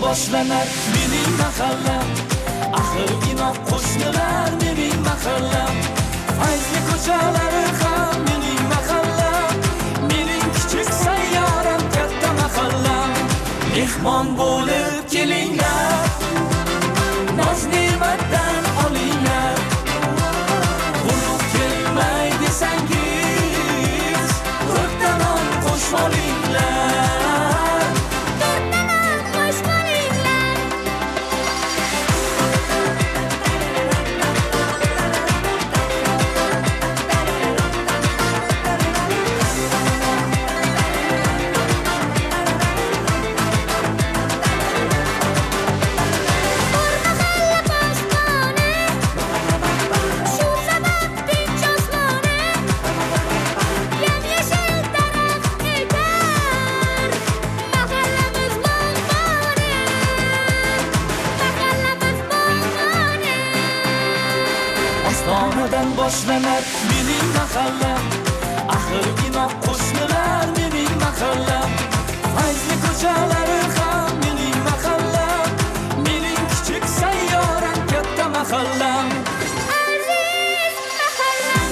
boshlanar mening mahallam. Axir inoq qo'shnilar mening mahallam. Fayzli ko'chalari ham mening mahallam. Mening kichik sayyoram katta mahallam. Mehmon bo'lib kelinglar, noz-ne'matdan olinglar. Ulug' kelmay desangiz, to'rttanon qo'shib olinglar. To'rttanon qo'shib olinglar. Shu sabab tinch osmoni, yam-yashil daraxt ekar. Mahallamiz bog'boni, mahallamiz bog'boni. Ostonadan boshlanar mening mahallam. Axir inoq qo'shnilar mening mahallam. Fayzli ko'chalari ham mening mahallam. Mening kichik sayyoram katta mahallam. Aziz mahallam.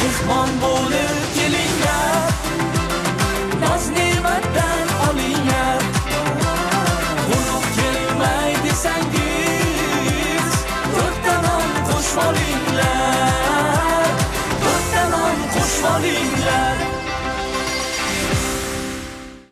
Mehmon bo'lib